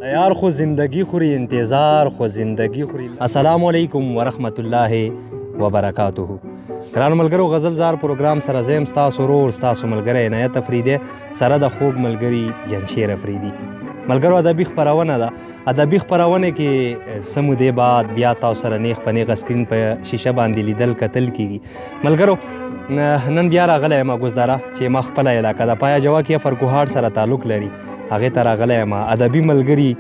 یار خو زندگی خوري انتظار خو زندگی خوري. السلام علیکم ورحمت الله وبرکاته. ګرانو ملګرو غزل زار پروګرام سره زه یم ستاسو ورور ستاسو ملګری عنایت افریدی سره د خوږ ملګري جنشیر افریدي. ملګرو ادبي خپرونه ده. ادبي خپرونه کې څه مودې بعد بیا تاسو سره نیغ په نیغه سکرین په شیشه باندې لیدل کتل کیږي. ملګرو نن بیا راغلی یم ګزداره چې ما خپله علاقه د پایا جوا کې فرګوهاټ سره تعلق لري هغې ته راغلی یم. ادبي ملګري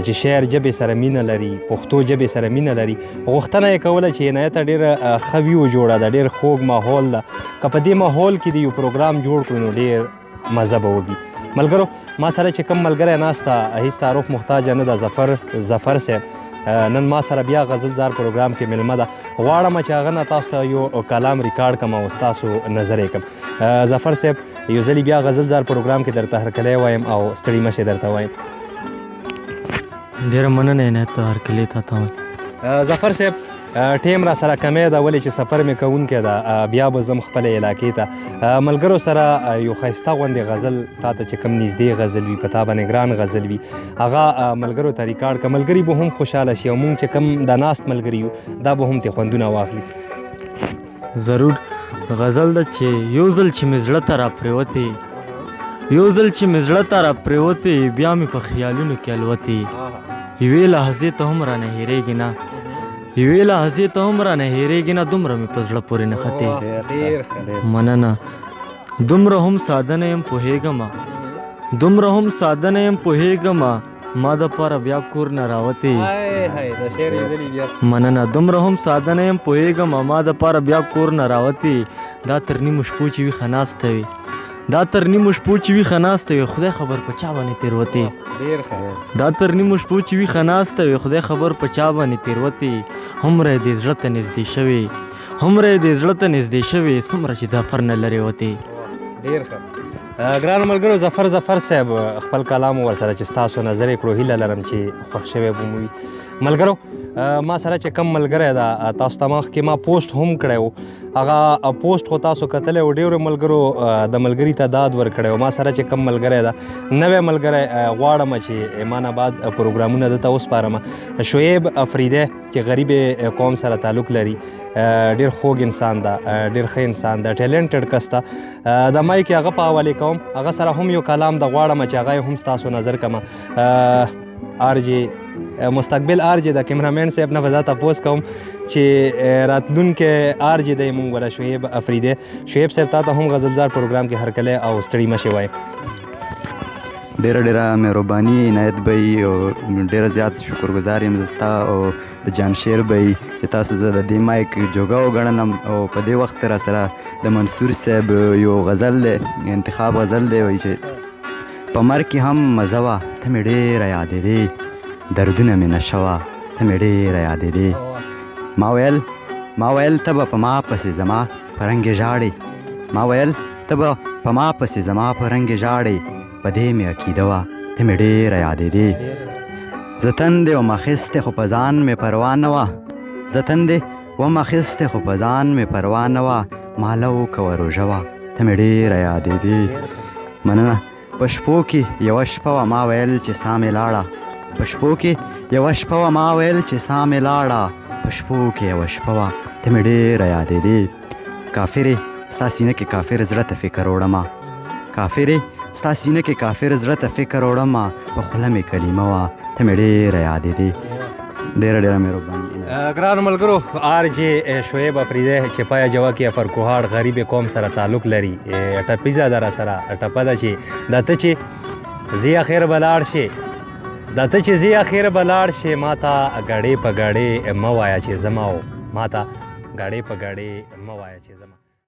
چې شعر ژبې سره مینه لري پښتو ژبې سره مینه لري غوښتنه یې کوله چې عنایته ډېره ښه ویو جوړه ده ډېر خوږ ماحول ده که په دې ماحول کې د یو پروګرام جوړ کړو نو ډېر مزه به وږي. ملګرو ما سره چې کوم ملګری ناست ده هېڅ تعارف محتاجه نه ده ظفر صاحب نن ما سره بیا غزل زار پروګرام کې مېلمه ده. غواړم چې هغه نه تاسو ته یو کلام ریکارډ کړم او ستاسو نظر یې کړم. ظفر صاحب یو ځلې بیا غزل زار پروګرام کې درته هرکلی وایم او ستړي مه شئ درته وایم. ډېره مننه عنایت هرکلی تا ته وایم. ظفر صاحب ټیم را سره کمی ده ولې چې سفر مې کوونکی ده بیا به ځم خپلې علاقې ته ملګرو سره یو ښایسته غوندې غزل تا ته چې کوم نږدې غزل وي په تا باندې ګران غزل وي هغه ملګرو ته ریکارډ کړه ملګري به هم خوشحاله شي او مونږ چې کوم د ناست ملګري یو دا به هم ترې خوندونه واخلي. ضرور غزل ده چې یو ځل چې مې زړه ته راپرېوتې یو ځل چې مې زړه ته راپرېوتې بیا مې په خیالونو کې الوتې یوې لحظې ته هم رانه هېرېږي نه یوې لحظې ته هم رانه هېرېږي نه دومره مې په زړه پورې نښتې. مننه دومره هم ساده نه یم پوهېږمه دومره هم ساده نه یم پوهېږمه ما دپاره بیا کور نه راوتې. مننه دومره هم ساده نه یم پوهېږمه ما دپاره بیا کور نه راوتې. دا تر نیمو شپو چې ویښه ناسته وي دا تر نیمو شپو چې ویښه ناسته وي خدای خبر په چا باندې تېروتې. دا تر نیمو شپو چې ویښه ناسته وي خدای خبر په چا باندې تېروتې. هومره یې دې زړه ته نږدې شوې هومره یې دې زړه ته نږدې شوې څومره چې ظفر نه لرې وتې. ډېر ښه ګرانو ملګرو ظفر صاحب خپل کلام ورسره چې ستاسو نظر یې کړو هیله لرم چې خوښ شوی به مو وي. ملګرو ما سره چې کم ملګری ده تاسو ته مخکې ما پوسټ هم کړی و هغه پوسټ خو تاسو کتلی و ډېرو ملګرو د ملګري تعداد ورکړی و. ما سره چې کم ملګری ده نوی ملګری غواړم چې ایمان آباد پروګرامونه دته وسپارم. شعیب افریدی چې غریب قوم سره تعلق لري ډېر خوږ انسان ده ډېر ښه انسان ده ټیلنټډ کس ده د مایک هغه په حوالې کوم هغه سره هم یو کلام د غواړم چې هغه هم ستاسو نظر کړم. آرجی مستقبل آرجی د کیمرامین صاحب نه به دا تپوس کوم چې راتلونکی آرجی دی مونږ ولا شعیب افریدی. شعیب صاحب تا ته هم غزلزار پروګرام کې هرکلی او ستړي مه شئ وایم. ډېره مهرباني عنایت بهی او ډېره زیات شکرګزار یم زه تا او د جانشیر بهی چې تاسو زه د دې مایک جوګه وګڼلم او په دې وخت را سره د منصور صاحب یو غزل دی انتخاب غزل دی وایي چې په مرګ کې هم مزه وه ته مې ډېره یادېدې دردونه مې نشه وه ته مې ډېره یادېدې. ما ویل ته به په ما پسې زما په رنګې ژاړې ما ویل ته به په ما پسې زما په رنګې ژاړې په دې مې عقیده وه ته مې ډېره یادېدې. زه تندې وم اخیستې خو په ځان مې پروا نه وه زه تندې وم اخیستې خو په ځان مې پروا نه وه ماله وکوه روژه وه ته مې ډېره یادېدې. مننه په شپو کې یوه شپه وه ما ویل چې ساه مې لاړه په شپو کې یوه شپه وه ما ویل چې ساه مې لاړه په شپو کې یوه شپه وه ته مې ډېره یادېدې. کافرې ستا سینه کې کافر زړه ته فکر وړمه کافرې ستا سینه کې کافر زړه ته فکر وړمه په خوله مې کلمه وه ته مې ډېره یادېدې. ډېره مهرباني. ګرانو ملګرو آرجی شعیب افریدی چې پایا جوا کې فرګوهاټ غریب قوم سره تعلق لري ټپیزه ده را سره ټپه ده چې دا ته چې زی اخر به لاړ شي دا ته چې زی اخر به لاړ شي ما ته ګاډۍ په ګاډۍ مه وایه چې زما و ما ته ګاډۍ په ګاډۍ مه وایه چې زما